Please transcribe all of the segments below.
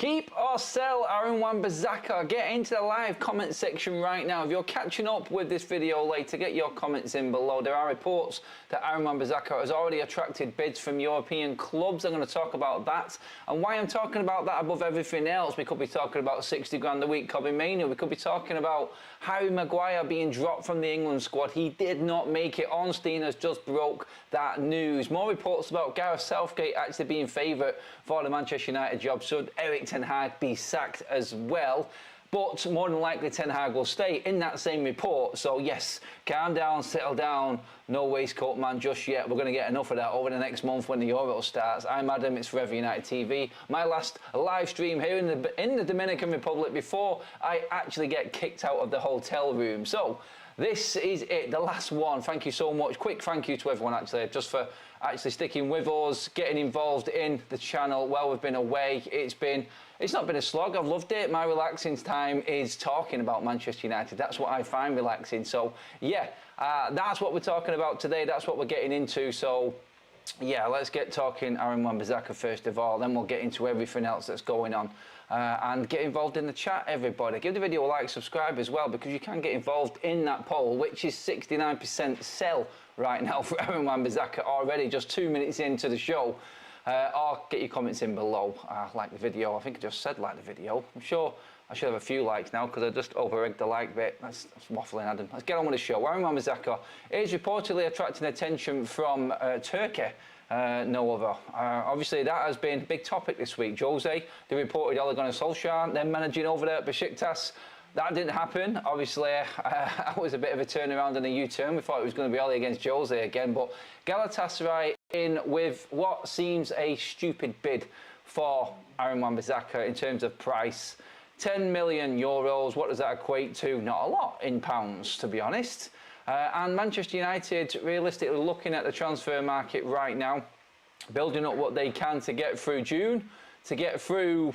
Keep or sell Aaron Wan-Bissaka. Get into the live comment section right now. If you're catching up with this video later, get your comments in below. There are reports that Aaron Wan-Bissaka has already attracted bids from European clubs. I'm going to talk about that. And why I'm talking about that above everything else, we could be talking about 60 grand a week, Mainoo. We could be talking about Harry Maguire being dropped from the England squad. He did not make it. Ornstein has just broke that news. More reports about Gareth Southgate actually being favourite for the Manchester United job. Should Eric Ten Hag be sacked as well? But more than likely Ten Hag will stay in that same report. So yes, calm down, settle down, no waistcoat man just yet. We're going to get enough of that over the next month when the Euro starts. I'm Adam, it's Forever United TV. My last live stream here in the Dominican Republic before I actually get kicked out of the hotel room. So this is it, the last one. Thank you so much. Quick thank you to everyone actually, just for actually sticking with us, getting involved in the channel while we've been away. It's not been a slog. I've loved it. My relaxing time is talking about Manchester United. That's what I find relaxing. So yeah, that's what we're talking about today. That's what we're getting into. So yeah, let's get talking Aaron Wan-Bissaka first of all, then we'll get into everything else that's going on, and get involved in the chat, everybody. Give the video a like, subscribe as well, because you can get involved in that poll, which is 69% sell right now for Aaron Wan-Bissaka already, just 2 minutes into the show. Or get your comments in below. Like the video. I think I just said like the video. I'm sure I should have a few likes now because I just over-egged the like bit. That's waffling, Adam. Let's get on with the show. Aaron Wan-Bissaka is reportedly attracting attention from Turkey. No other. Obviously, that has been a big topic this week. Jose, the reported Ole Gunnar Solskjaer, then managing over there at Besiktas. That didn't happen. Obviously, that was a bit of a turnaround and a U-turn. We thought it was going to be Ole against Jose again, but Galatasaray in with what seems a stupid bid for Aaron Wan-Bissaka in terms of price. 10 million euros, what does that equate to? Not a lot in pounds, to be honest. And Manchester United, realistically looking at the transfer market right now, building up what they can to get through June, to get through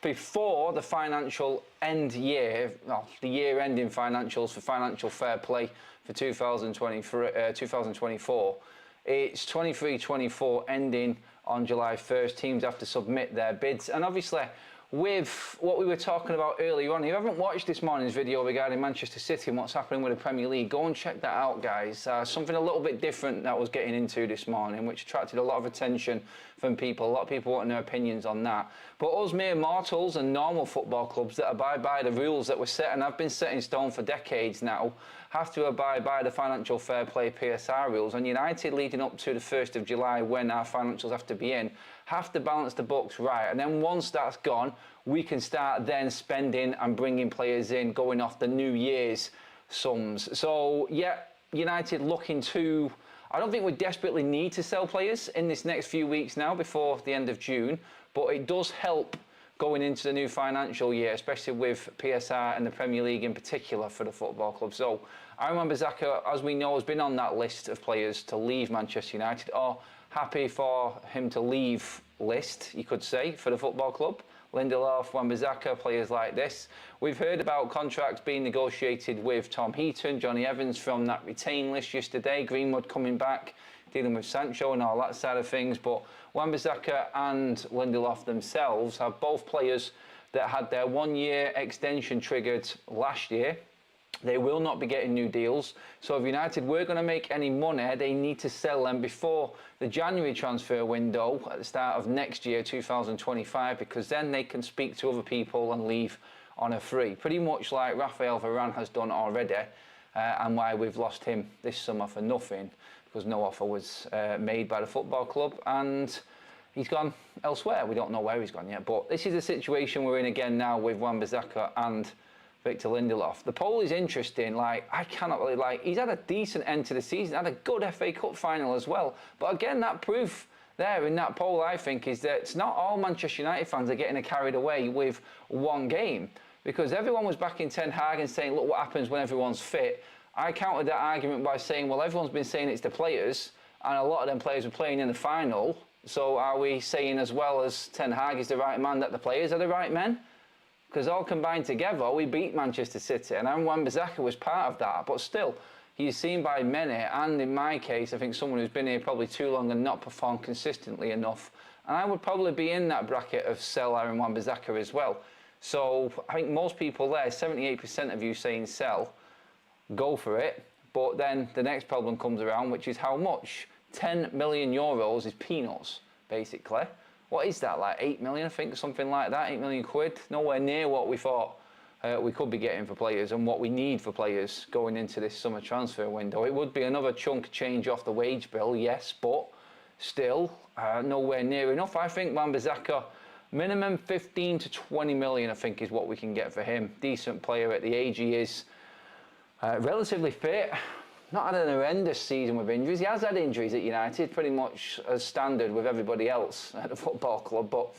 before the financial end year, well, the year-ending financials for financial fair play for 2024. It's 23-24 ending on July 1st. Teams have to submit their bids. And obviously, with what we were talking about earlier on, if you haven't watched this morning's video regarding Manchester City and what's happening with the Premier League, go and check that out, guys. Something a little bit different that I was getting into this morning, which attracted a lot of attention from people. A lot of people wanting their opinions on that. But us mere mortals and normal football clubs that abide by the rules that were set and have been set in stone for decades now, have to abide by the financial fair play PSR rules. And United, leading up to the 1st of July, when our financials have to be in, have to balance the books right. And then once that's gone, we can start then spending and bringing players in, going off the New Year's sums. So yeah, United looking to, I don't think we desperately need to sell players in this next few weeks now before the end of June, but it does help going into the new financial year, especially with PSR and the Premier League in particular for the football club. So Aaron Wan-Bissaka, as we know, has been on that list of players to leave Manchester United, or happy for him to leave list, you could say, for the football club. Lindelof, Wan-Bissaka, players like this. We've heard about contracts being negotiated with Tom Heaton, Johnny Evans from that retain list yesterday, Greenwood coming back, dealing with Sancho and all that side of things. But Wan-Bissaka and Lindelof themselves have both players that had their 1 year extension triggered last year. They will not be getting new deals. So if United were going to make any money, they need to sell them before the January transfer window at the start of next year, 2025, because then they can speak to other people and leave on a free. Pretty much like Rafael Varane has done already, and why we've lost him this summer for nothing, because no offer was made by the football club, and he's gone elsewhere. We don't know where he's gone yet, but this is the situation we're in again now with Wan-Bissaka and Victor Lindelof. The poll is interesting. Like, I cannot really, like, he's had a decent end to the season, had a good FA Cup final as well. But again, that proof there in that poll, I think, is that it's not all Manchester United fans are getting carried away with one game, because everyone was backing Ten Hag and saying, look what happens when everyone's fit. I countered that argument by saying, well, everyone's been saying it's the players, and a lot of them players were playing in the final. So are we saying as well as Ten Hag is the right man that the players are the right men? Because all combined together, we beat Manchester City, and Wan-Bissaka was part of that. But still, he's seen by many, and in my case, I think someone who's been here probably too long and not performed consistently enough, And I would probably be in that bracket of sell Aaron Wan-Bissaka as well. So I think most people there, 78% of you saying sell, go for it. But then the next problem comes around, which is how much? 10 million euros is peanuts, basically. What is that, like 8 million, I think, something like that, 8 million quid? Nowhere near what we thought we could be getting for players and what we need for players going into this summer transfer window. It would be another chunk change off the wage bill, yes, but still nowhere near enough. I think Wan-Bissaka, minimum 15 to 20 million, I think, is what we can get for him. Decent player at the age he is, relatively fit. Not had an horrendous season with injuries. He has had injuries at United, pretty much as standard with everybody else at the football club, but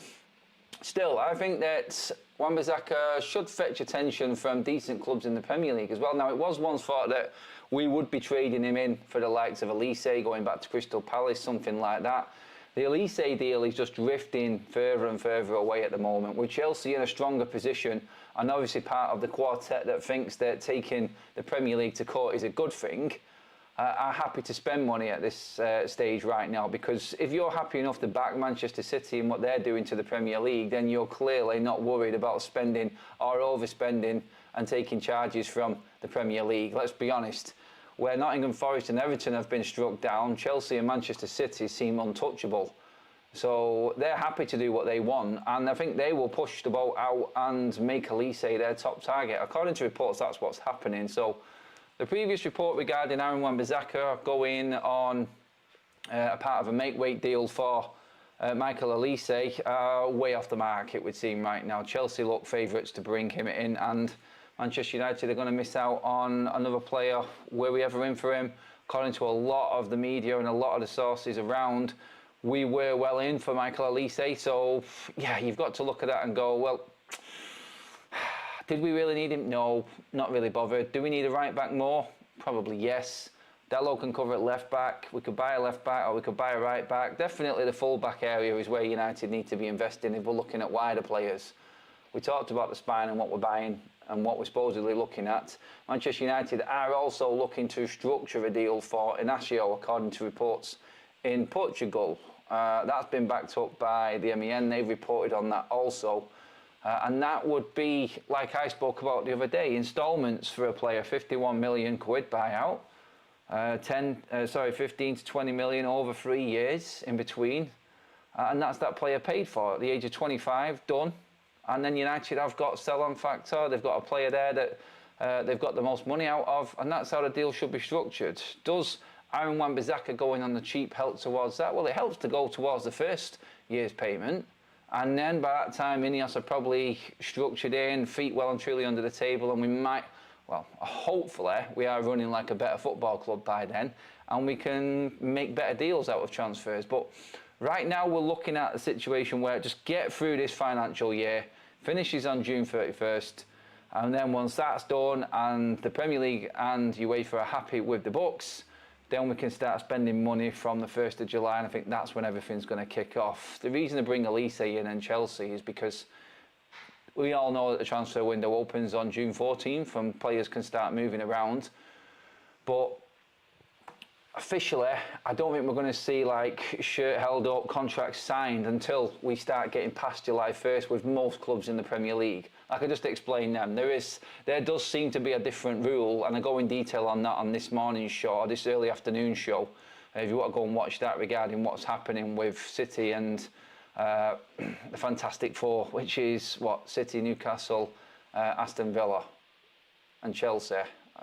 still, I think that Wan-Bissaka should fetch attention from decent clubs in the Premier League as well. Now, it was once thought that we would be trading him in for the likes of Elise, going back to Crystal Palace, something like that. The Elise deal is just drifting further and further away at the moment, with Chelsea in a stronger position, and obviously part of the quartet that thinks that taking the Premier League to court is a good thing, are happy to spend money at this stage right now, because if you're happy enough to back Manchester City and what they're doing to the Premier League, then you're clearly not worried about spending or overspending and taking charges from the Premier League. Let's be honest, where Nottingham Forest and Everton have been struck down, Chelsea and Manchester City seem untouchable. So they're happy to do what they want, and I think they will push the boat out and make Elise their top target. According to reports, that's what's happening. So the previous report regarding Aaron Wan-Bissaka going on a part of a make-weight deal for Michael Elise, way off the mark, it would seem right now. Chelsea look favourites to bring him in, and Manchester United are going to miss out on another player. Were we ever in for him? According to a lot of the media and a lot of the sources around, we were well in for Michael Elise. So, yeah, you've got to look at that and go, well, did we really need him? No, not really bothered. Do we need a right back more? Probably yes. Dalot can cover at left back. We could buy a left back or we could buy a right back. Definitely the full back area is where United need to be investing if we're looking at wider players. We talked about the spine and what we're buying and what we're supposedly looking at. Manchester United are also looking to structure a deal for Inacio, according to reports in Portugal. That's been backed up by the MEN. They've reported on that also. And that would be, like I spoke about the other day, instalments for a player, 51 million quid buyout, 15 to 20 million over 3 years in between. And that's that player paid for at the age of 25, done. And then United have got sell-on factor. They've got a player there that they've got the most money out of, and that's how the deal should be structured. Does Aaron Wan-Bissaka going on the cheap help towards that? Well, it helps to go towards the first year's payment. And then by that time, Ineos are probably structured in, feet well and truly under the table, and we might, well, hopefully, we are running like a better football club by then, and we can make better deals out of transfers. But right now, we're looking at a situation where just get through this financial year, finishes on June 31st, and then once that's done and the Premier League and UEFA are happy with the books, then we can start spending money from the 1st of July, and I think that's when everything's going to kick off. The reason to bring Elise in and Chelsea is because we all know that the transfer window opens on June 14th and players can start moving around. But officially, I don't think we're going to see like shirt held up, contracts signed until we start getting past July 1st with most clubs in the Premier League. I could just explain them. There does seem to be a different rule, and I go in detail on that on this morning's show, or this early afternoon show. If you want to go and watch that regarding what's happening with City and the Fantastic Four, which is what, City, Newcastle, Aston Villa and Chelsea.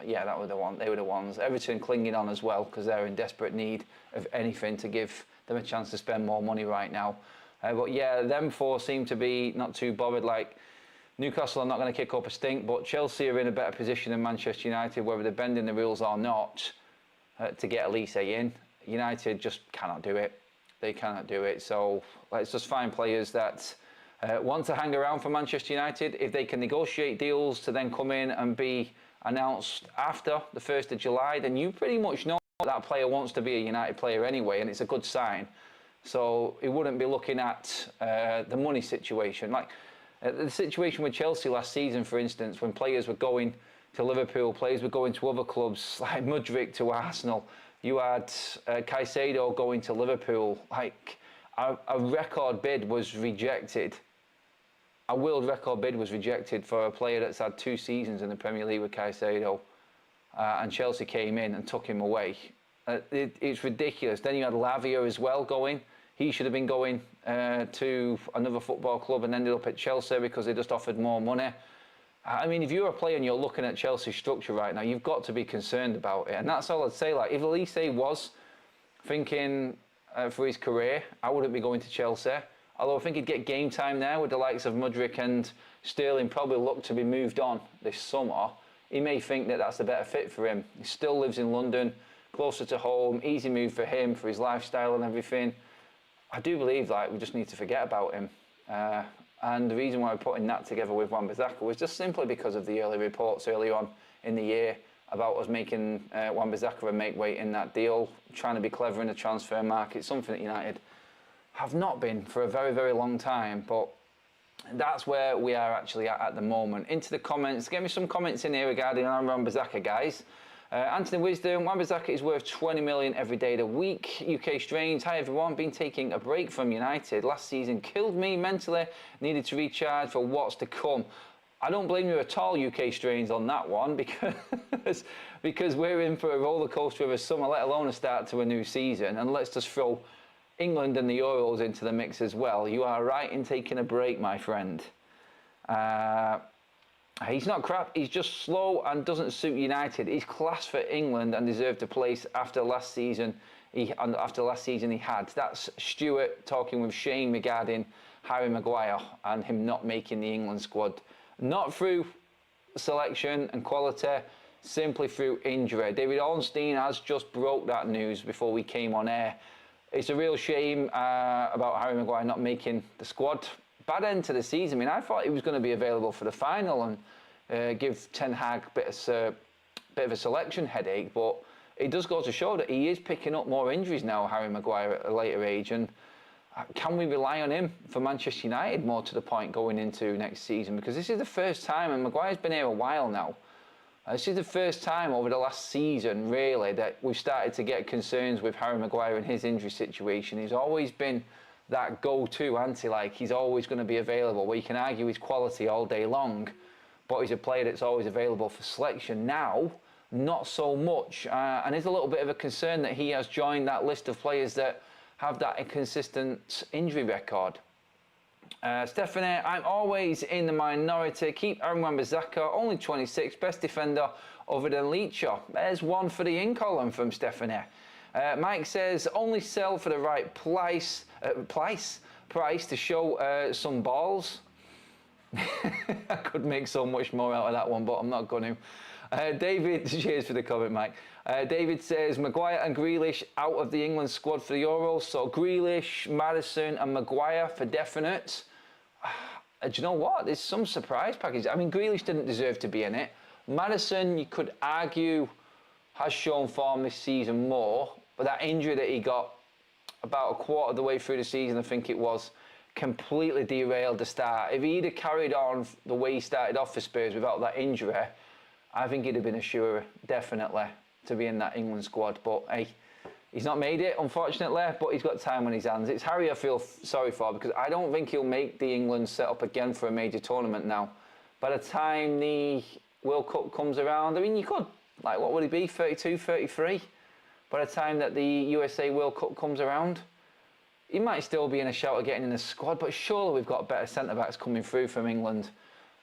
Yeah, that were the one. They were the ones. Everton clinging on as well because they're in desperate need of anything to give them a chance to spend more money right now. But yeah, them four seem to be not too bothered. Like Newcastle are not going to kick up a stink, but Chelsea are in a better position than Manchester United, whether they're bending the rules or not, to get Elise in. United just cannot do it. They cannot do it. So let's just find players that want to hang around for Manchester United. If they can negotiate deals to then come in and be announced after the 1st of July, then you pretty much know that player wants to be a United player anyway, and it's a good sign. So it wouldn't be looking at the money situation. Like the situation with Chelsea last season, for instance, when players were going to Liverpool, players were going to other clubs like Mudryk to Arsenal. You had Caicedo going to Liverpool. Like, a record bid was rejected. A world record bid was rejected for a player that's had 2 seasons in the Premier League with Caicedo, and Chelsea came in and took him away. It's ridiculous. Then you had Lavia as well going. He should have been going to another football club and ended up at Chelsea because they just offered more money. I mean, if you're a player and you're looking at Chelsea's structure right now, you've got to be concerned about it. And that's all I'd say. Like, if Elise was thinking for his career, I wouldn't be going to Chelsea. Although I think he'd get game time there with the likes of Mudryk, and Sterling probably look to be moved on this summer. He may think that that's a better fit for him. He still lives in London, closer to home, easy move for him, for his lifestyle and everything. I do believe like we just need to forget about him. And the reason why we're putting that together with Wan Bisakka was just simply because of the early reports early on in the year about us making Wan Bisakka a make weight in that deal, trying to be clever in the transfer market, something that United have not been for a very, very long time. But that's where we are actually at the moment. Into the comments, get me some comments in here regarding Wan Bisakka, guys. Anthony Wisdom, Wan Bisakka is worth 20 million every day of the week. UK Strange, hi everyone, been taking a break from United. Last season killed me mentally, needed to recharge for what's to come. I don't blame you at all, UK Strange, on that one, because we're in for a roller coaster of a summer, let alone a start to a new season. And let's just throw England and the Euros into the mix as well. You are right in taking a break, my friend. He's not crap, he's just slow and doesn't suit United. He's class for England and deserved a place after last season he had. That's Stuart talking with Shane regarding Harry Maguire and him not making the England squad. Not through selection and quality, simply through injury. David Ornstein has just broke that news before we came on air. It's a real shame about Harry Maguire not making the squad. Bad end to the season. I mean, I thought he was going to be available for the final and give Ten Hag a bit of a selection headache, but it does go to show that he is picking up more injuries now, Harry Maguire, at a later age. And can we rely on him for Manchester United more to the point going into next season? Because this is the first time, and Maguire's been here a while now, this is the first time over the last season, really, that we've started to get concerns with Harry Maguire and his injury situation. He's always been that go-to, like he's always going to be available, where you can argue his quality all day long, but he's a player that's always available for selection. Now, not so much, and it's a little bit of a concern that he has joined that list of players that have that inconsistent injury record. Stephanie, I'm always in the minority. Keep Wan Bisakka, only 26, best defender other than Leacher. There's one for the in column from Stephanie. Mike says, only sell for the right price to show some balls. I could make so much more out of that one, but I'm not going to. David, cheers for the comment, Mike. David says, Maguire and Grealish out of the England squad for the Euros. So Grealish, Maddison and Maguire for definite. Do you know what? There's some surprise package. I mean, Grealish didn't deserve to be in it. Maddison, you could argue, has shown form this season more, but that injury that he got about a quarter of the way through the season, I think it was, completely derailed the start. If he'd have carried on the way he started off for Spurs without that injury, I think he'd have been a sure, definitely, to be in that England squad. But hey, he's not made it, unfortunately, but he's got time on his hands. It's Harry I feel sorry for, because I don't think he'll make the England setup again for a major tournament now. By the time the World Cup comes around, I mean, you could, like, what would he be, 32, 33? By the time that the USA World Cup comes around, he might still be in a shout of getting in the squad, but surely we've got better centre-backs coming through from England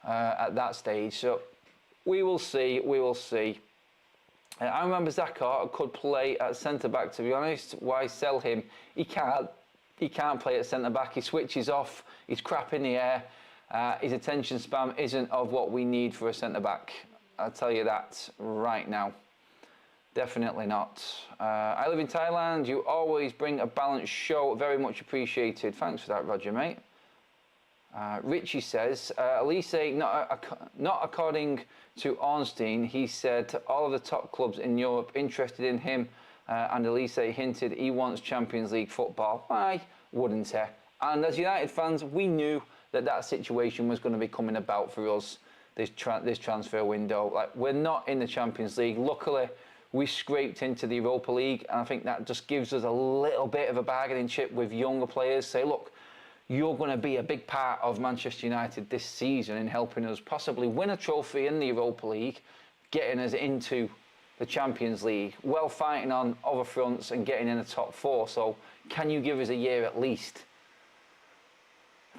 at that stage. So we will see, we will see. Wan Bisakka could play at centre-back, to be honest. Why sell him? He can't play at centre-back. He switches off, he's crap in the air. His attention span isn't of what we need for a centre-back. I'll tell you that right now. Definitely not. I live in Thailand. You always bring a balanced show. Very much appreciated. Thanks for that, Roger, mate. Richie says, Elise, not according to Ornstein, he said all of the top clubs in Europe interested in him, and Elise hinted he wants Champions League football. Why wouldn't he? And as United fans, we knew that that situation was going to be coming about for us this transfer window. Like, we're not in the Champions League. Luckily, we scraped into the Europa League, and I think that just gives us a little bit of a bargaining chip with younger players. Say, look, you're going to be a big part of Manchester United this season in helping us possibly win a trophy in the Europa League, getting us into the Champions League, well fighting on other fronts and getting in the top 4. So can you give us a year at least?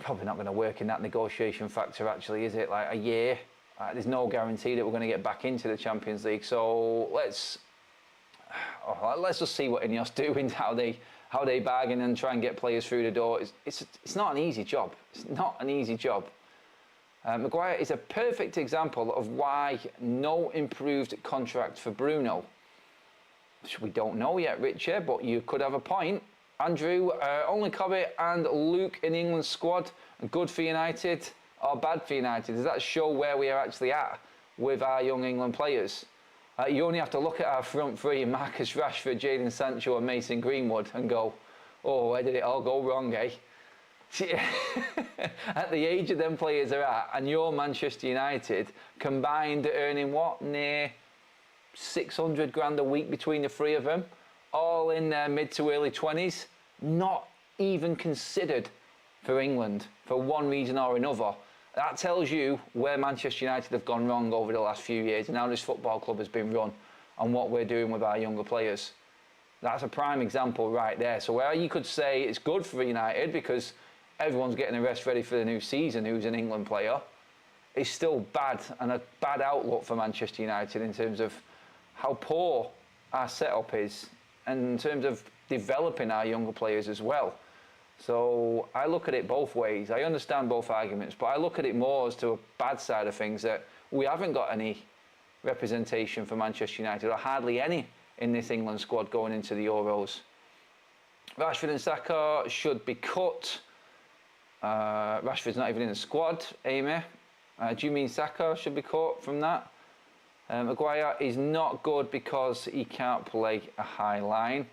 Probably not going to work in that negotiation factor, actually, is it? Like a year. There's no guarantee that we're going to get back into the Champions League. So let's just see what Ineos do and how they bargain and try and get players through the door. It's not an easy job. It's not an easy job. Maguire is a perfect example of why no improved contract for Bruno. Which we don't know yet, Richard, but you could have a point. Andrew, only Cobbett and Luke in the England squad. Good for United or bad for United? Does that show where we are actually at with our young England players? You only have to look at our front three, Marcus Rashford, Jadon Sancho and Mason Greenwood, and go, oh, where did it all go wrong, eh? At the age of them players are at, and you're Manchester United, combined earning what? Near 600 grand a week between the three of them, all in their mid to early 20s, not even considered for England for one reason or another. That tells you where Manchester United have gone wrong over the last few years and how this football club has been run and what we're doing with our younger players. That's a prime example right there. So where you could say it's good for United because everyone's getting a rest ready for the new season who's an England player, it's still bad and a bad outlook for Manchester United in terms of how poor our setup is and in terms of developing our younger players as well. So I look at it both ways. I understand both arguments, but I look at it more as to a bad side of things, that we haven't got any representation for Manchester United, or hardly any in this England squad going into the Euros. Rashford and Saka should be cut. Rashford's not even in the squad, Amy. Do you mean Saka should be cut from that? Maguire is not good because he can't play a high line.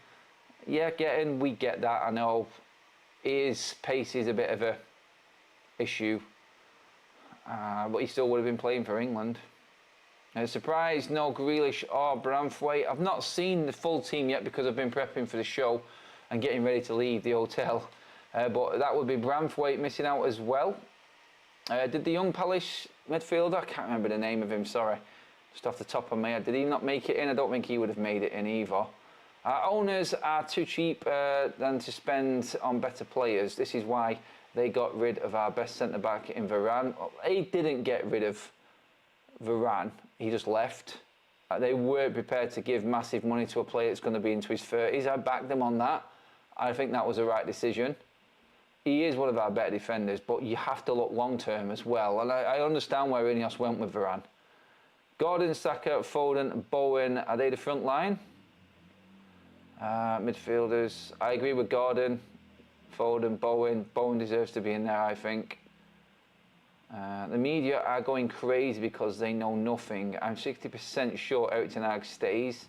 Yeah, we get that, I know. His pace is a bit of a issue, but he still would have been playing for England. Surprised no Grealish or Branthwaite. I've not seen the full team yet because I've been prepping for the show and getting ready to leave the hotel. But that would be Branthwaite missing out as well. Did the young Palace midfielder, I can't remember the name of him, sorry, just off the top of my head, did he not make it in? I don't think he would have made it in either. Our owners are too cheap than to spend on better players. This is why they got rid of our best centre-back in Varane. They didn't get rid of Varane, he just left. They weren't prepared to give massive money to a player that's going to be into his 30s. I backed them on that. I think that was the right decision. He is one of our better defenders, but you have to look long-term as well. And I understand where Ineos went with Varane. Gordon, Saka, Foden, Bowen, are they the front line? Midfielders, I agree with Gordon, Foden, Bowen. Bowen deserves to be in there, I think. The media are going crazy because they know nothing. I'm 60% sure Erik ten Hag stays.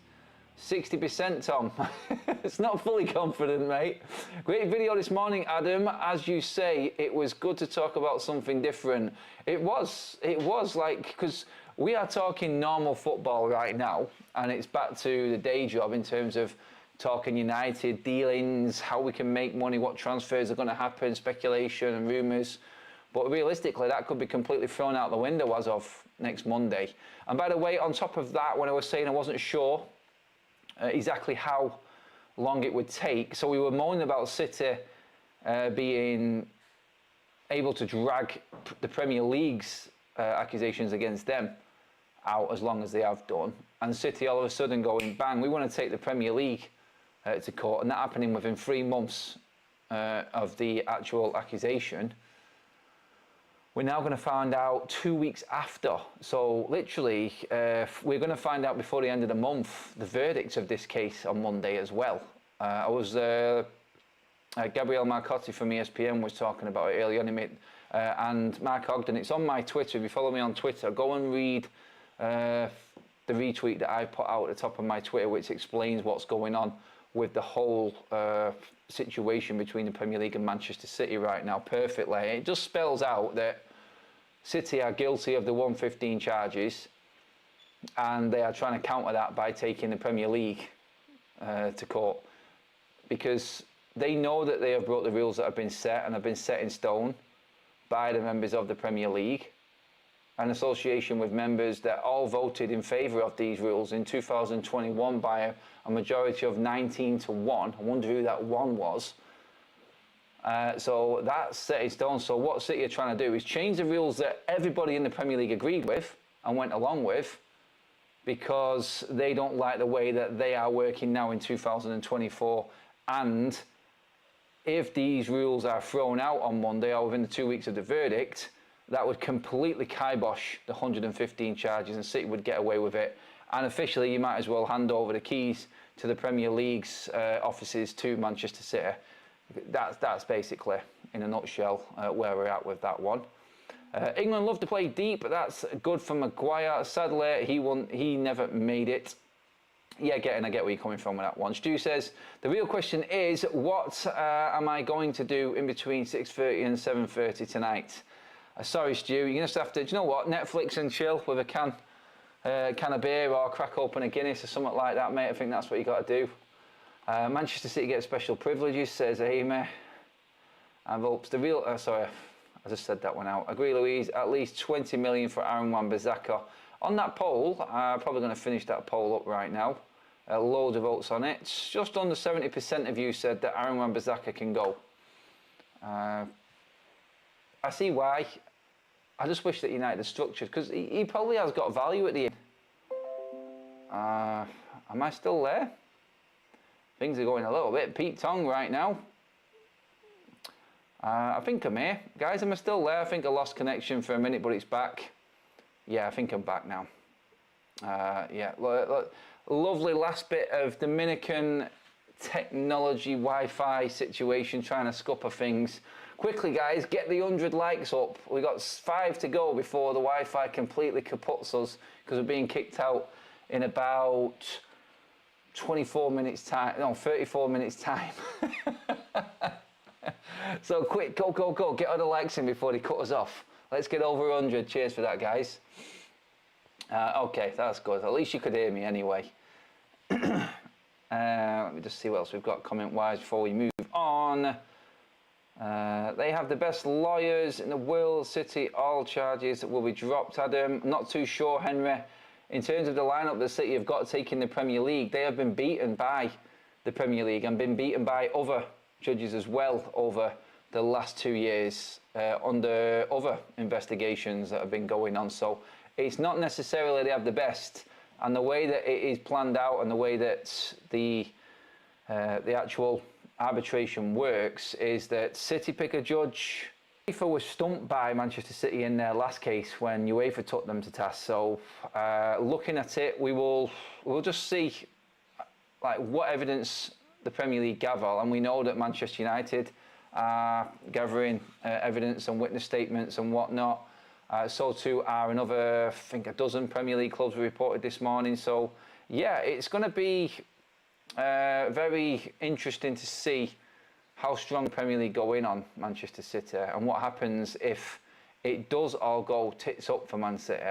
60%, Tom. It's not fully confident, mate. Great video this morning, Adam. As you say, it was good to talk about something different. It was like, because we are talking normal football right now, and it's back to the day job in terms of talking United, dealings, how we can make money, what transfers are going to happen, speculation and rumours. But realistically, that could be completely thrown out the window as of next Monday. And by the way, on top of that, when I was saying I wasn't sure exactly how long it would take, so we were moaning about City being able to drag the Premier League's accusations against them out as long as they have done. And City all of a sudden going, bang, we want to take the Premier League to court, and that happening within 3 months of the actual accusation. We're now going to find out 2 weeks after. So literally, we're going to find out before the end of the month the verdict of this case on Monday as well. Gabriel Marcotti from ESPN was talking about it earlier on, and Mark Ogden. It's on my Twitter. If you follow me on Twitter, go and read the retweet that I put out at the top of my Twitter, which explains what's going on with the whole situation between the Premier League and Manchester City right now perfectly. It just spells out that City are guilty of the 115 charges. and they are trying to counter that by taking the Premier League to court, because they know that they have broke the rules that have been set and have been set in stone by the members of the Premier League, an association with members that all voted in favour of these rules in 2021 by a majority of 19 to 1. I wonder who that one was. So that's set in stone. So what City are trying to do is change the rules that everybody in the Premier League agreed with and went along with, because they don't like the way that they are working now in 2024. And if these rules are thrown out on Monday or within the 2 weeks of the verdict, that would completely kibosh the 115 charges and City would get away with it. And officially, you might as well hand over the keys to the Premier League's offices to Manchester City. That's basically, in a nutshell, where we're at with that one. England love to play deep, but that's good for Maguire. Sadly, he never made it. Yeah, I get where you're coming from with that one. Stu says, the real question is, what am I going to do in between 6:30 and 7:30 tonight? Sorry, Stu, you're going to have to, do you know what, Netflix and chill with a can of beer or crack open a Guinness or something like that, mate. I think that's what you got to do. Manchester City get special privileges, says Amy. And hopes the real, sorry, I just said that one out. Agree, Louise, at least 20 million for Wan Bisakka. On that poll, I'm probably going to finish that poll up right now. Loads of votes on it. Just under 70% of you said that Wan Bisakka can go. I see why. I just wish that United are structured, because he probably has got value at the end. Am I still there? Things are going a little bit Pete Tong right now. I think I'm here. Guys, am I still there? I think I lost connection for a minute, but it's back. Yeah, I think I'm back now. Yeah, lovely last bit of Dominican technology Wi-Fi situation, trying to scupper things. Quickly, guys, get the 100 likes up. We've got 5 to go before the Wi-Fi completely kaputs us, because we're being kicked out in about 24 minutes time. No, 34 minutes time. So quick, go, go, go. Get all the likes in before they cut us off. Let's get over 100. Cheers for that, guys. Okay, that's good. At least you could hear me anyway. Let me just see what else we've got comment-wise before we move on. They have the best lawyers in the world. City, all charges will be dropped. Adam, not too sure, Henry. In terms of the lineup that City have got taking the Premier League, they have been beaten by the Premier League and been beaten by other judges as well over the last 2 years under other investigations that have been going on. So it's not necessarily they have the best, and the way that it is planned out and the way that the actual arbitration works is that City pick a judge. UEFA was stumped by Manchester City in their last case when UEFA took them to task. So looking at it, we'll just see like what evidence the Premier League gather, and we know that Manchester United are gathering evidence and witness statements and whatnot. So too are another, I think, a dozen Premier League clubs we reported this morning. So yeah, it's going to be very interesting to see how strong the Premier League go in on Manchester City and what happens if it does all go tits up for Man City,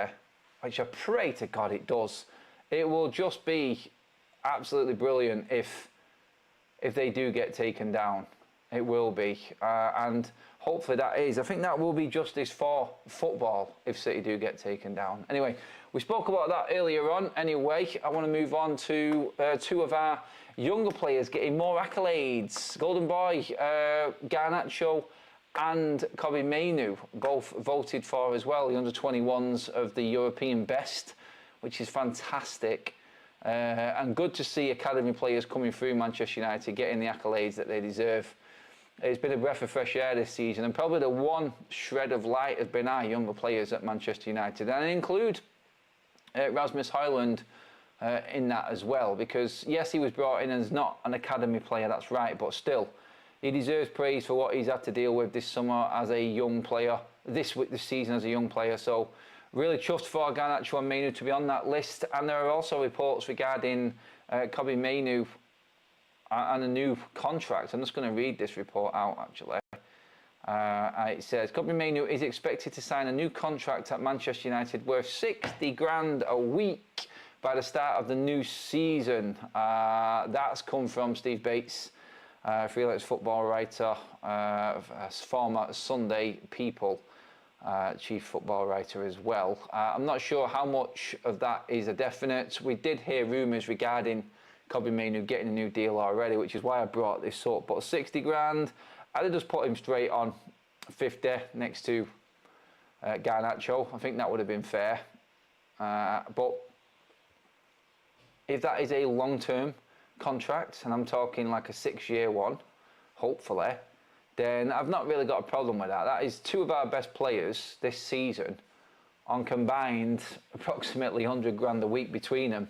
which I pray to God it does. It will just be absolutely brilliant if they do get taken down. It will be, and hopefully that is. I think that will be justice for football if City do get taken down. Anyway, we spoke about that earlier on. Anyway, I want to move on to 2 of our younger players getting more accolades. Golden Boy, Garnacho and Kobbie Mainoo both voted for as well, the under-21s of the European best, which is fantastic. And good to see academy players coming through Manchester United getting the accolades that they deserve. It's been a breath of fresh air this season, and probably the one shred of light has been our younger players at Manchester United, and I include Rasmus Højlund in that as well, because yes, he was brought in as not an academy player, that's right, but still he deserves praise for what he's had to deal with this summer as a young player, this season as a young player. So really chuffed for Garnacho and Mainoo to be on that list. And there are also reports regarding Kobbie Mainoo and a new contract. I'm just going to read this report out actually. It says, Kobbie Mainoo is expected to sign a new contract at Manchester United worth 60 grand a week by the start of the new season. That's come from Steve Bates, freelance football writer, former Sunday People chief football writer as well. I'm not sure how much of that is a definite. We did hear rumours regarding Kobbie Mainoo getting a new deal already, which is why I brought this up. But 60 grand, I'd just put him straight on 50 next to Garnacho. I think that would have been fair. But if that is a long-term contract, and I'm talking like a 6-year one, hopefully, then I've not really got a problem with that. That is two of our best players this season on combined approximately 100 grand a week between them.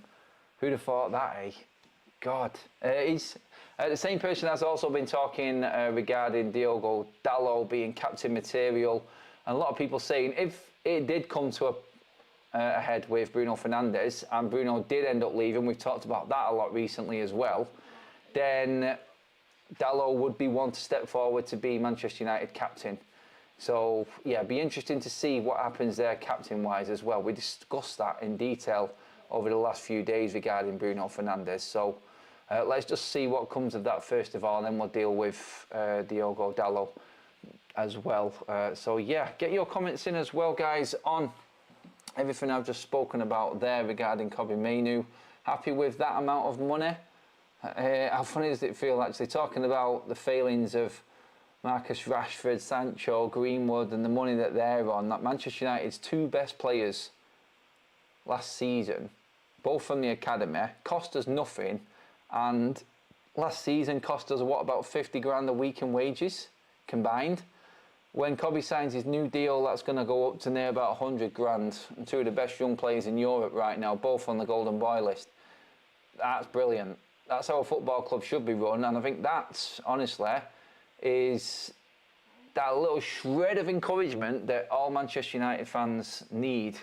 Who'd have thought that, eh? God. He's the same person has also been talking regarding Diogo Dalot being captain material, and a lot of people saying if it did come to a head with Bruno Fernandes and Bruno did end up leaving, we've talked about that a lot recently as well, then Dalot would be one to step forward to be Manchester United captain. So yeah, be interesting to see what happens there captain wise as well. We discussed that in detail over the last few days regarding Bruno Fernandes. So let's just see what comes of that first of all, and then we'll deal with Diogo Dalot as well. So yeah, get your comments in as well, guys, on everything I've just spoken about there regarding Kobbie Mainoo. Happy with that amount of money? How funny does it feel actually talking about the failings of Marcus Rashford, Sancho, Greenwood and the money that they're on, that Manchester United's two best players last season, both from the academy, cost us nothing, and last season cost us what, about 50 grand a week in wages combined. When Kobbie signs his new deal, that's going to go up to near about 100 grand, and two of the best young players in Europe right now, both on the Golden Boy list. That's brilliant. That's how a football club should be run, and I think that, honestly, is that little shred of encouragement that all Manchester United fans need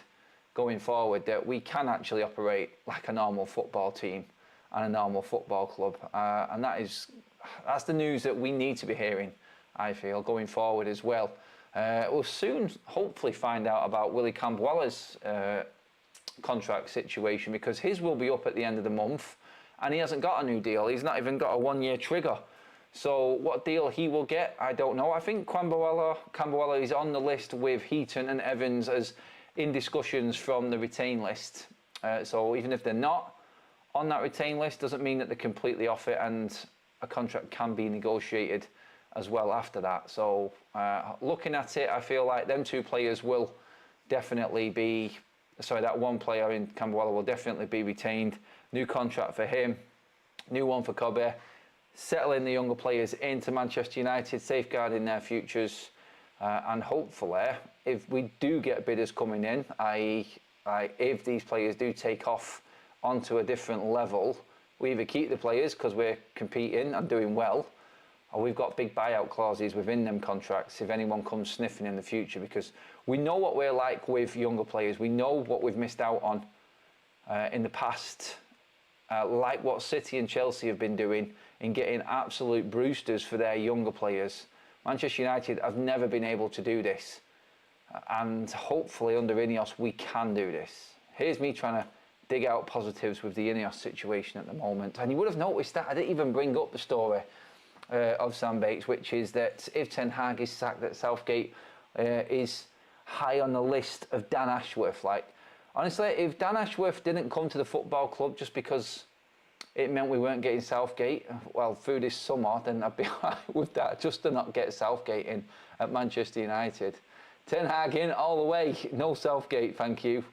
going forward, that we can actually operate like a normal football team and a normal football club, and that's the news that we need to be hearing, I feel, going forward as well. We'll soon hopefully find out about Willy Campbella's contract situation, because his will be up at the end of the month and he hasn't got a new deal. He's not even got a 1-year trigger. So what deal he will get, I don't know. I think Campbell is on the list with Heaton and Evans as in discussions from the retain list. So even if they're not on that retain list, doesn't mean that they're completely off it, and a contract can be negotiated as well after that. So looking at it, I feel like them two players will definitely be, that one player in Campbell will definitely be retained. New contract for him, new one for Kobbie, settling the younger players into Manchester United, safeguarding their futures, and hopefully, if we do get bidders coming in, if these players do take off onto a different level, we either keep the players because we're competing and doing well, or we've got big buyout clauses within them contracts if anyone comes sniffing in the future, because we know what we're like with younger players. We know what we've missed out on in the past, like what City and Chelsea have been doing in getting absolute Brewsters for their younger players. Manchester United have never been able to do this, and hopefully under Ineos we can do this. Here's me trying to dig out positives with the Ineos situation at the moment, and you would have noticed that I didn't even bring up the story of Sam Bates, which is that if Ten Hag is sacked, at Southgate is high on the list of Dan Ashworth. Like, honestly, if Dan Ashworth didn't come to the football club just because it meant we weren't getting Southgate, well, through this summer, then I'd be alright with that, just to not get Southgate in at Manchester United. Ten Hag in all the way, no Southgate, thank you.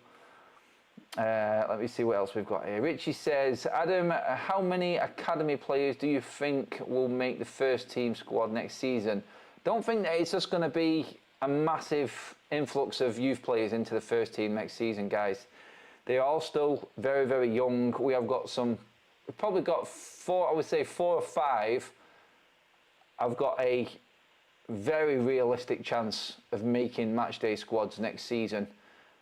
Let me see what else we've got here. Richie says, Adam, how many academy players do you think will make the first team squad next season? Don't think that it's just going to be a massive influx of youth players into the first team next season, guys. They're all still very, very young. We've probably got four or five. I've got a very realistic chance of making matchday squads next season.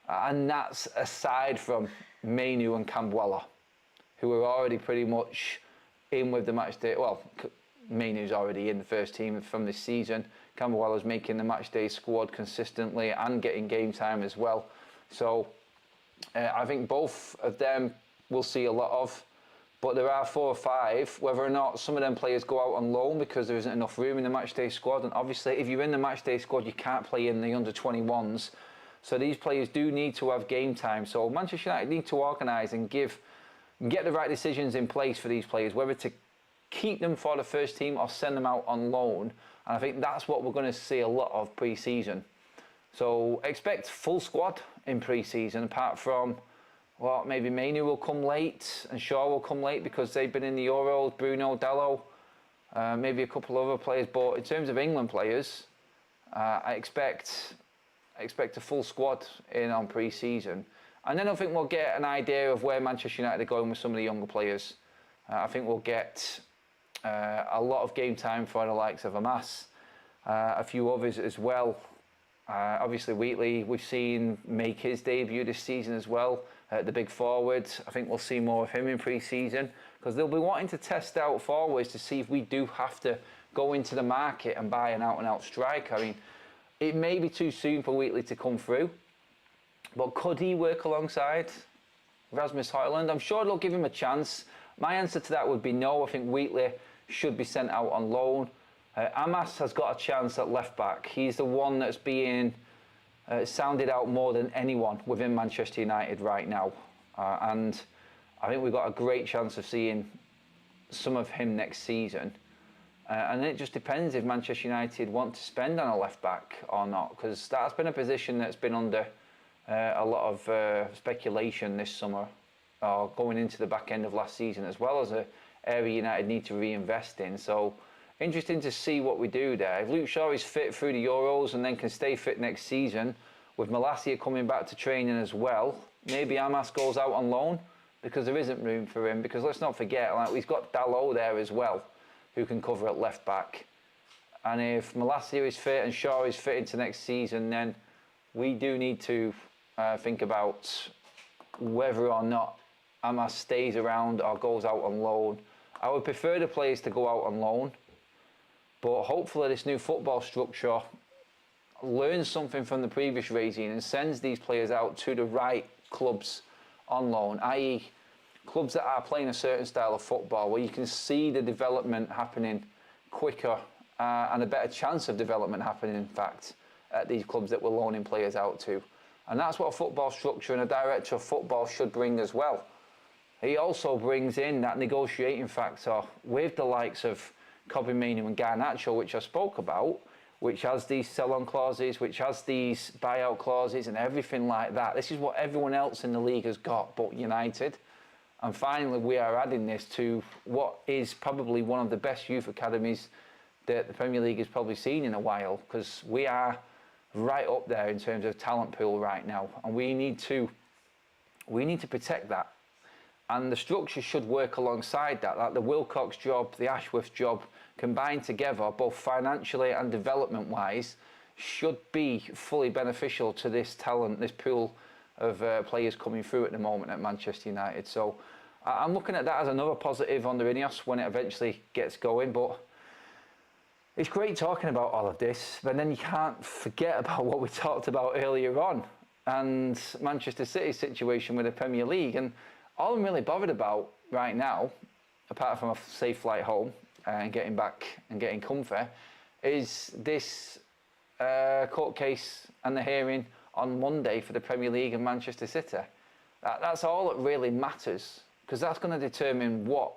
And that's aside from Mainoo and Campbell, who are already pretty much in with the matchday. Well, Mainoo's already in the first team from this season. Camberweller's making the matchday squad consistently and getting game time as well. So I think both of them we'll see a lot of. But there are 4 or 5, whether or not some of them players go out on loan because there isn't enough room in the matchday squad. And obviously, if you're in the matchday squad, you can't play in the under-21s. So these players do need to have game time. So Manchester United need to organise and get the right decisions in place for these players, whether to keep them for the first team or send them out on loan. And I think that's what we're going to see a lot of pre-season. So expect full squad in pre-season, apart from, well, maybe Mainoo will come late and Shaw will come late because they've been in the Euros, Bruno, Dalot, maybe a couple of other players. But in terms of England players, I expect a full squad in on pre-season. And then I think we'll get an idea of where Manchester United are going with some of the younger players. I think we'll get a lot of game time for the likes of Amas, a few others as well. Obviously Wheatley, we've seen make his debut this season as well. The big forward, I think we'll see more of him in pre-season because they'll be wanting to test out forwards to see if we do have to go into the market and buy an out-and-out striker. I mean, it may be too soon for Wheatley to come through, but could he work alongside Rasmus Højlund? I'm sure they'll give him a chance. My answer to that would be no. I think Wheatley should be sent out on loan. Amas has got a chance at left back. He's the one that's being sounded out more than anyone within Manchester United right now. And I think we've got a great chance of seeing some of him next season. And it just depends if Manchester United want to spend on a left back or not, because that's been a position that's been under a lot of speculation this summer, or going into the back end of last season, as well as an area United need to reinvest in. So interesting to see what we do there. If Luke Shaw is fit through the Euros and then can stay fit next season, with Malacia coming back to training as well, maybe Amas goes out on loan because there isn't room for him. Because let's not forget, like, we've got Dalot there as well, who can cover at left back. And if Malacia is fit and Shaw is fit into next season, then we do need to think about whether or not Amas stays around or goes out on loan. I would prefer the players to go out on loan, but hopefully this new football structure learns something from the previous regime and sends these players out to the right clubs on loan, i.e. clubs that are playing a certain style of football where you can see the development happening quicker and a better chance of development happening, in fact, at these clubs that we're loaning players out to. And that's what a football structure and a director of football should bring as well. He also brings in that negotiating factor with the likes of Kobbie Mainoo and Garnacho, which I spoke about, which has these sell-on clauses, which has these buyout clauses and everything like that. This is what everyone else in the league has got but United. And finally, we are adding this to what is probably one of the best youth academies that the Premier League has probably seen in a while, because we are right up there in terms of talent pool right now, and we need to protect that. And the structure should work alongside that. Like the Wilcox job, the Ashworth job, combined together, both financially and development-wise, should be fully beneficial to this talent, this pool of players coming through at the moment at Manchester United. So I'm looking at that as another positive on the Ineos when it eventually gets going. But it's great talking about all of this, but then you can't forget about what we talked about earlier on, and Manchester City's situation with the Premier League. And all I'm really bothered about right now, apart from a safe flight home and getting back and getting comfy, is this court case and the hearing on Monday for the Premier League and Manchester City. That's all that really matters, because that's going to determine what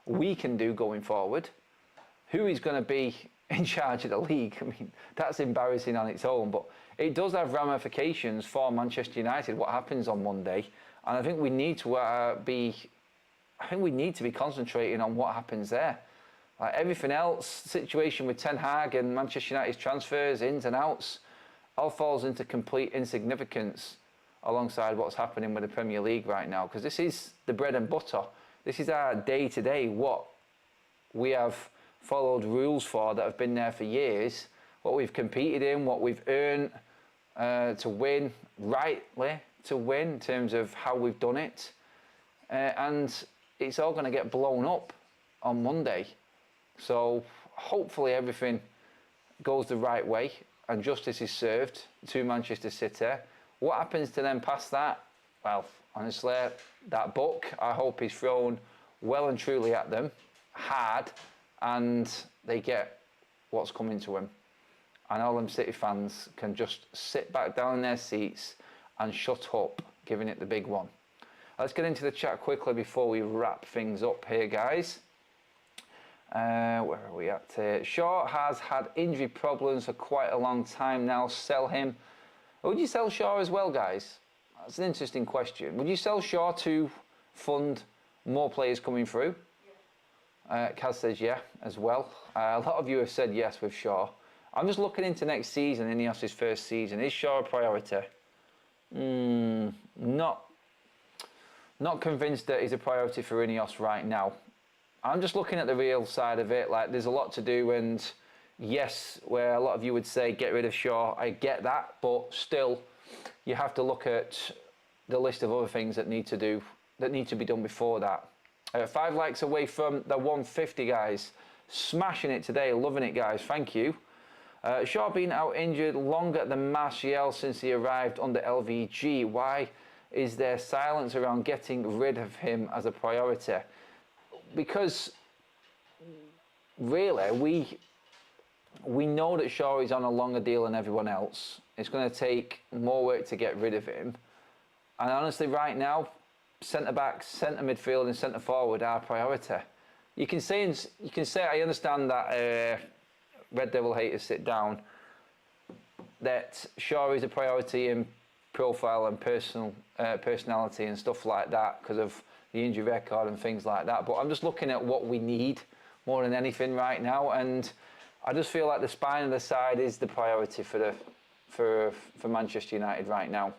we can do going forward, who is going to be in charge of the league. I mean, that's embarrassing on its own, but it does have ramifications for Manchester United, what happens on Monday. And I think we need to be concentrating on what happens there. Like everything else, situation with Ten Hag and Manchester United's transfers, ins and outs, all falls into complete insignificance alongside what's happening with the Premier League right now. Because this is the bread and butter. This is our day-to-day, what we have followed rules for that have been there for years, what we've competed in, what we've earned to win, rightly to win in terms of how we've done it. And it's all going to get blown up on Monday. So hopefully everything goes the right way and justice is served to Manchester City, what happens to them past that? Well, honestly, that book, I hope, is thrown well and truly at them, hard, and they get what's coming to them. And all them City fans can just sit back down in their seats and shut up, giving it the big one. Let's get into the chat quickly before we wrap things up here, guys. Where are we at here? Shaw has had injury problems for quite a long time now. Sell him. Would you sell Shaw as well, guys? That's an interesting question. Would you sell Shaw to fund more players coming through? Yeah. Kaz says yeah as well. A lot of you have said yes with Shaw. I'm just looking into next season, Ineos' first season. Is Shaw a priority? Not convinced that he's a priority for Ineos right now. I'm just looking at the real side of it. Like, there's a lot to do, and yes, where a lot of you would say get rid of Shaw, I get that, but still, you have to look at the list of other things that need to be done before that. 5 likes away from the 150, guys. Smashing it today, loving it, guys. Thank you. Shaw been out injured longer than Martial since he arrived under LVG. Why is there silence around getting rid of him as a priority? Because really, we know that Shaw is on a longer deal than everyone else. It's going to take more work to get rid of him. And honestly, right now, centre-back, centre midfield and centre-forward are priority. You can say, I understand that Red Devil haters sit down, that Shaw is a priority in profile and personality and stuff like that because of the injury record and things like that. But I'm just looking at what we need more than anything right now, and I just feel like the spine of the side is the priority for Manchester United right now.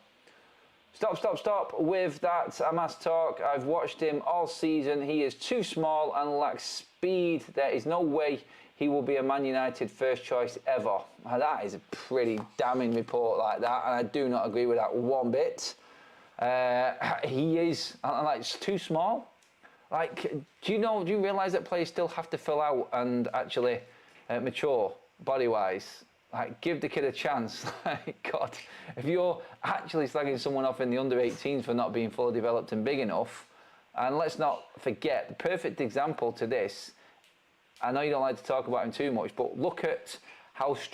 Stop with that Hamas talk. I've watched him all season. He is too small and lacks speed. There is no way he will be a Man United first choice ever. Now, that is a pretty damning report like that, and I do not agree with that one bit. He is, like, too small. Like, do you realise that players still have to fill out and actually mature body-wise? Like, give the kid a chance. Like, God, if you're actually slagging someone off in the under-18s for not being fully developed and big enough, and let's not forget, the perfect example to this, I know you don't like to talk about him too much, but look at how much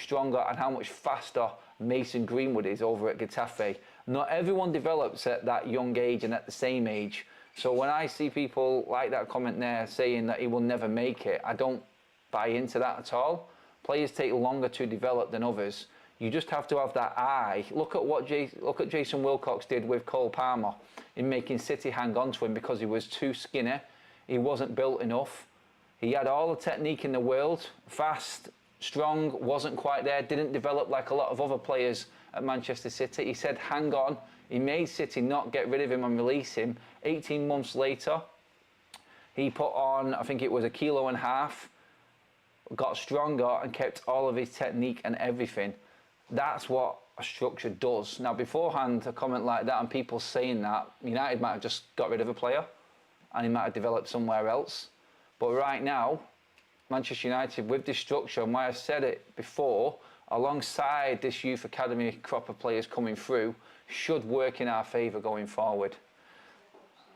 stronger and how much faster Mason Greenwood is over at Getafe. Not everyone develops at that young age and at the same age. So when I see people like that comment there saying that he will never make it, I don't buy into that at all. Players take longer to develop than others. You just have to have that eye. Look at Jason Wilcox did with Cole Palmer in making City hang on to him because he was too skinny. He wasn't built enough. He had all the technique in the world, fast, strong, wasn't quite there, didn't develop like a lot of other players at Manchester City. He said, hang on. He made City not get rid of him and release him. 18 months later, he put on, I think it was 1.5 kilos, got stronger and kept all of his technique and everything. That's what a structure does. Now, beforehand, a comment like that and people saying that, United might have just got rid of a player and he might have developed somewhere else. But right now, Manchester United, with this structure, and why I've said it before, alongside this youth academy crop of players coming through, should work in our favour going forward.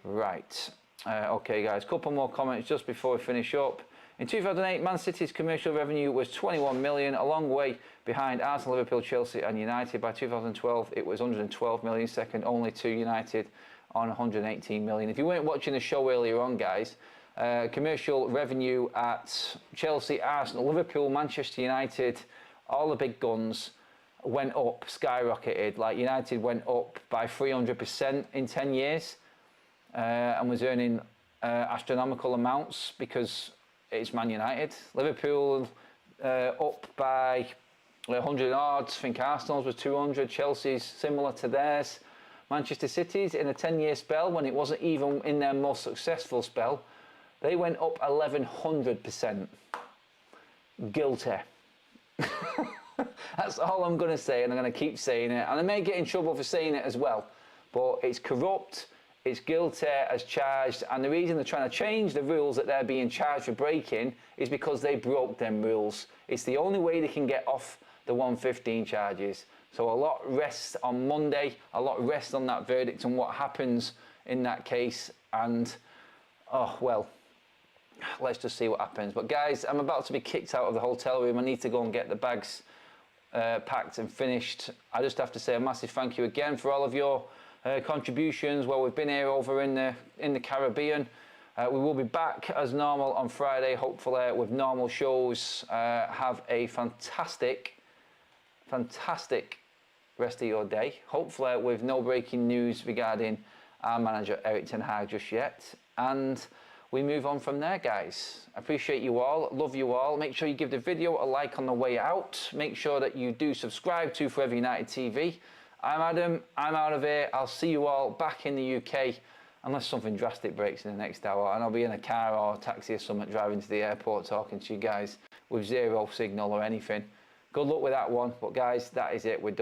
Right. Okay, guys, couple more comments just before we finish up. In 2008, Man City's commercial revenue was 21 million, a long way behind Arsenal, Liverpool, Chelsea and United. By 2012, it was 112 million, second only to United on 118 million. If you weren't watching the show earlier on, guys, commercial revenue at Chelsea, Arsenal, Liverpool, Manchester United, all the big guns went up, skyrocketed. Like, United went up by 300% in 10 years and was earning astronomical amounts because it's Man United. Liverpool up by 100 odds. I think Arsenal's was 200. Chelsea's similar to theirs. Manchester City's in a 10-year spell, when it wasn't even in their most successful spell, they went up 1100%. Guilty. That's all I'm going to say, and I'm going to keep saying it. And I may get in trouble for saying it as well. But it's corrupt, It's guilty as charged, and the reason they're trying to change the rules that they're being charged for breaking is because they broke them rules. It's the only way they can get off the 115 charges. So a lot rests on Monday, a lot rests on that verdict and what happens in that case. And, oh, well, let's just see what happens. But guys, I'm about to be kicked out of the hotel room. I need to go and get the bags packed and finished. I just have to say a massive thank you again for all of your contributions. Well, we've been here over in the Caribbean. We will be back as normal on Friday, hopefully with normal shows. Have a fantastic rest of your day. Hopefully with no breaking news regarding our manager Erik ten Hag just yet. And we move on from there, guys. I appreciate you all, love you all. Make sure you give the video a like on the way out. Make sure that you do subscribe to Forever United TV. I'm Adam, I'm out of here. I'll see you all back in the UK, unless something drastic breaks in the next hour, and I'll be in a car or a taxi or something driving to the airport talking to you guys with zero signal or anything. Good luck with that one, but guys, that is it. We're done.